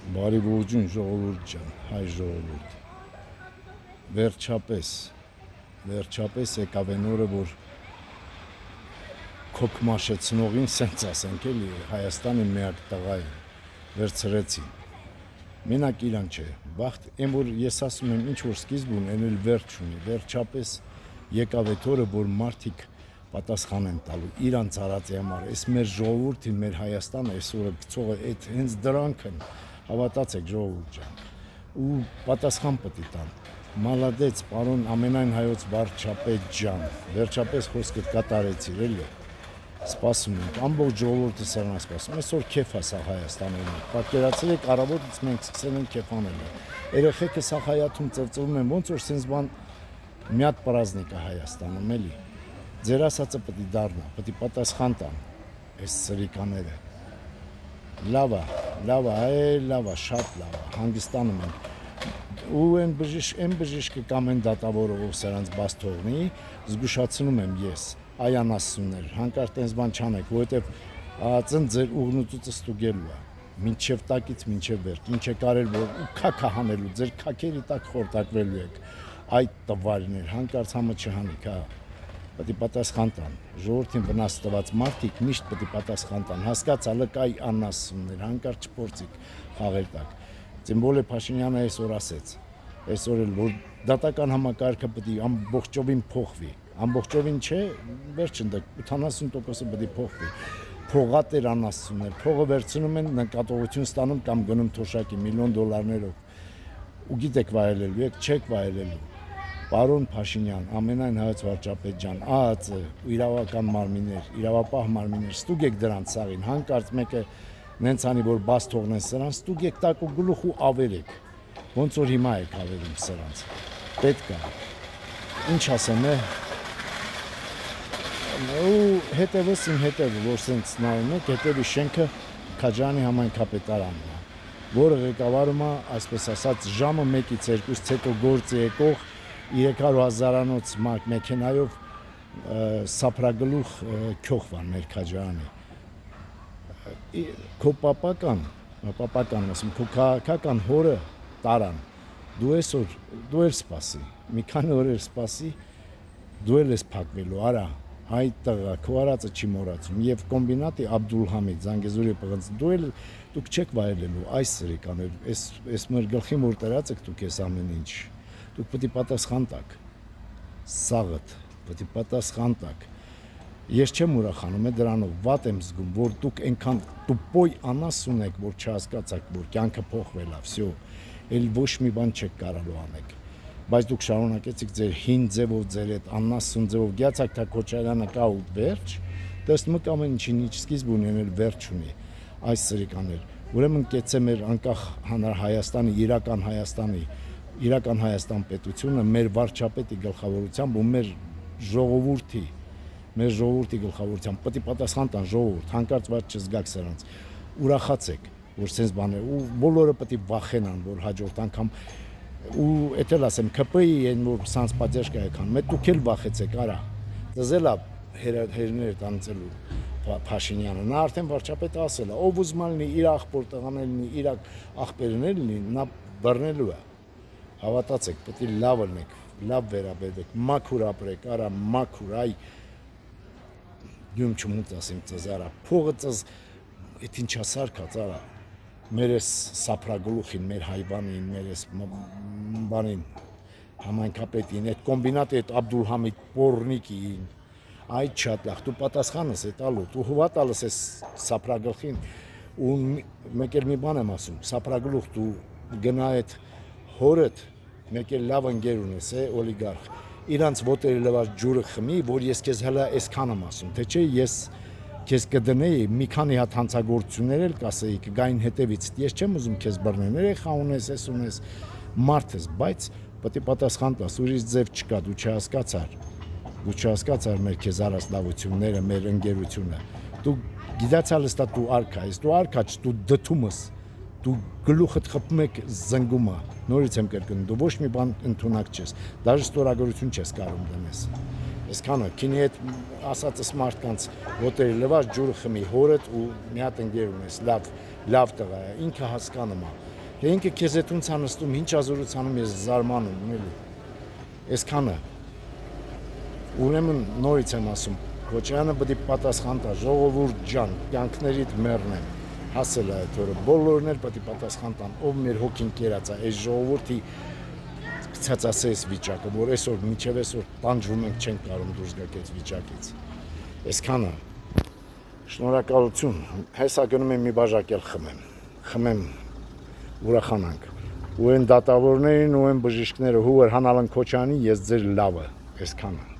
Բարի ողջույն ժողովուրդ ջան, հայ ժողովուրդ։ Վերջապես եկավ այն օրը, որ քոք մաշեցնողին սենց ասենք էլի Հայաստանի միակ տղային վերցրեցին։ Մենակ իրան չէ, բախտ այն որ ես ասում եմ ինչ որ սկիզբ ունի, այն էլ վերջ ունի։ Վերջապես եկավ այդ օրը, որ մարդիկ պատասխան են տալու իրանց արածի համար։ Այս մեր ժողովուրդին, մեր Հայաստանը այսօրը գցողը այդ հենց դրանք են, հավատացեք ժողովուրդ ջան։ Ու պատասխան պետք է տան։ Մալադեց, պարոն ամենայն հայոց վարչապետ ջան, վերջապես խոսքդ կատարեցիր էլի։ Սպասում ենք, ամբողջ ժողովուրդը սրանա սպասում։ Այսօր քեֆ է սա Հայաստանում։ Պատկերացրեք, առավոտից մենք սկսել ենք քեֆ անել։ Երեխեքը սա հայաթում ծրծրում են, ոնց որ սենց բան մի հատ պրազնիկ է Հայաստանում էլի։ Ձեր ասածը պետք է դառնա, պետք է պատասխան տան այս սրիկաները։ Լավ է, շատ լավ է, հանգստանում ենք։ Ու այն բժիշկը կամ այն դատավորը սրանց բաց թողնի, զգուշացնում եմ ես, այ անասուններ, հանկարծ տենց բան չանեք, որովհետև ծնց ձեր ուղնուծուցը ստուգելու է, մինչև տակից մինչև վերջ, ինչ եք արել, որ քաքա հանելու, ձեր քաքերի տակ խորտակվելու եք, այդ տվարներ, հանկարծ համը չհանիք, հա։ Պետք է պատասխան տան, ժողովրդին վնաս տված մարդիկ միշտ պետք է պատասխան տան, հասկացալը կայ անասուններ, հանկարծ չփորձիկ խաղեր տակ։ Ձիմբոլե Փաշինյանը այսօր ասեց, այսօր էլ որ դատական համակարգը պետք է ամբողջովին փոխվի, ամբողջովին չէ, վերջն 80%-ը պետք է փոխվի։ Փողատեր անասուններ, փողը վերցնում են նկատողություն ստանում կամ գնում թոշակի $1,000,000-ներով։ Ու գիտեք վայելելու եք, չեք վայելելու։ Պարոն Փաշինյան, ամենայն հայոց վարչապետ ջան, ԱԱԾ, իրավական մարմիններ, իրավապահ մարմիններ, ստուգեք դրանց սաղին, հանկարծ մեկը նենց անի, որ բաց թողնեն սրանց, ստուգեք տակ ու գլուխ ու ավերեք, ոնց որ հիմա եք ավերում սրանց, պետք է, ինչ ասեմ ու հետևս իմ հետևը, որ սենց նայում եք, հետևի շենքը Քաջարյանի համայնքապետարանն է, որը ղեկավարում է, այսպես ասած, ժամը 1-ից 2-ից հետո գործի եկող 300,000-անոց մարկ մեքենայով սափրագլուխ քյոխվան մեր Քաջարյանի։ Քո պապական, ասում, քո քաղաքական հորը տարան, դու էլ սպասի, մի քանի օրեր սպասի, դու էլ ես փակվելու, արա, այ տղա, քո արածը չի մոռացում, եւ կոմբինատի Աբդուլհամիդ, Զանգեզուրի պղնձ, դուք չեք վայելելու, այս սրիկաներ, այս մեր գլխին որ տրած եք դուք ես ամեն ինչ, դուք պետք է պատասխան տաք, սաղըտ, պետք է պատասխան տաք, ես չեմ ուրախանում դրանով, վատ եմ զգում, որ դուք այնքան տուպոյ անասուն եք, որ չհասկացաք, որ կյանքը փոխվել է, վсё, էլ ոչ մի բան չեք կարալու անեք, բայց դուք շարունակեցիք ձեր հին ձևով, ձեր այդ անասուն ձևով, գյացակ թա Քոչարյանը կա ու վերջ, տեսնում եք ամեն ինչին ինչ սկիզբ ունի, էլ վերջ ունի, այս սրիկաներ, ուրեմն կեցե մեր անկախ Հայաստանի, իրական Հայաստան պետությունը, մեր վարչապետի գլխավորությամբ ու մեր ժողովրդի գլխավորությամբ, պետք է պատասխան տան ժողովուրդ, հանկարծ ված չզգաք սրանց, ուրախացեք, որ սենց բաներ, ու բոլորը պետք է վախենան, որ հաջորդ անգամ, ու էդ էլ ասեմ, ԿՊ-ի են, որ սանց պատերժկա եկան, մեկ դուք էլ վախեցեք, արա, դզել է հերներ տանցելու Փաշինյանը, նա արդեն վարչապետը ասել է, ով ուզում լինի, իր աղբոր տղաներ լինի, իր աղբերներ լինի, նա բռնելու է, հավատացեք, պետք է լավ լինեք, լավ վերաբերվեք, մաքուր ապրեք, արա, մաքուր, այ, դյում չմուտ ասիմ ծզարա, փողը ծզ, էդ ինչա սարկած, արա, մեր ես սափրագլուխին, մեր հայվանին, մեր ես բանին, համայնքապետին, այդ կոմբինատի, այդ Աբդուլհամիդ պորնիկին, այդ շատ լավ, դու պատասխանս է տալու, դու հուվատ ալս ես սափրագլխին, ու մեկ էլ մի բան եմ ասում, սափրագլուխ դու գնա այդ հորդ, մեկ էլ լավ ընկեր ունես, օլիգարխ, իրանց ոտերի լված ջուրը խմի, որ ես քեզ հələ այսքան եմ ասում, թե չէ ես քեզ կդնեի, մի քանի հատ հանցագործություններ էլ կասեի, կգային հետևից, ես չեմ ուզում քեզ բռնել, երեխա ունես, ես ունես, մարդ ես, բայց պետք է պատասխան տաս, ուրիշ ձև չկա, դու չհասկացար մեր քեզ արած լավությունները, մեր ընկերությունը, դու գիտացալ ես դու արքա ես, դու արքա չես, դու դդում ես, դու գլուխդ խփում եք զնգումը, նորից եմ կրկնում, դու ոչ մի բան ընդունակ չես, դաժե ստորագրություն չես կարող դնես։ Այսքանը, քինի հետ ասածս մարդկանց ոտերի լված ջուրը խմի հորդ ու մի հատ ընկեր ունես, լավ տղա է, ինքը հասկանում է, Թե ինքը քեզ հետ ոնց անստում, ինչ ազորությունում ես զարմանում, էլի։ Այսքանը։ Ուրեմն նորից եմ ասում, Քոչարյանը պետք է պատասխան տա, ժողովուրդ ջան, կյանքներիդ մեռնեմ։ Հասել է այդ օրը, բոլորն էլ պետք է պատասխան տան, ով մեր հոգին կերած է, այս ժողովրդի ցածասե այս վիճակը, որ այսօր միջև այսօր տանջվում ենք, չենք կարող դուրս գալ այդ վիճակից։ Այսքանը։ Շնորհակալություն։ Հեսա գնում եմ մի բաժակ էլ խմեմ, ուրախանանք։ Ու այն դատավորներին ու այն բժիշկները հուր հանալն Քոչարյանի ես ձեր լավը, այսքանը։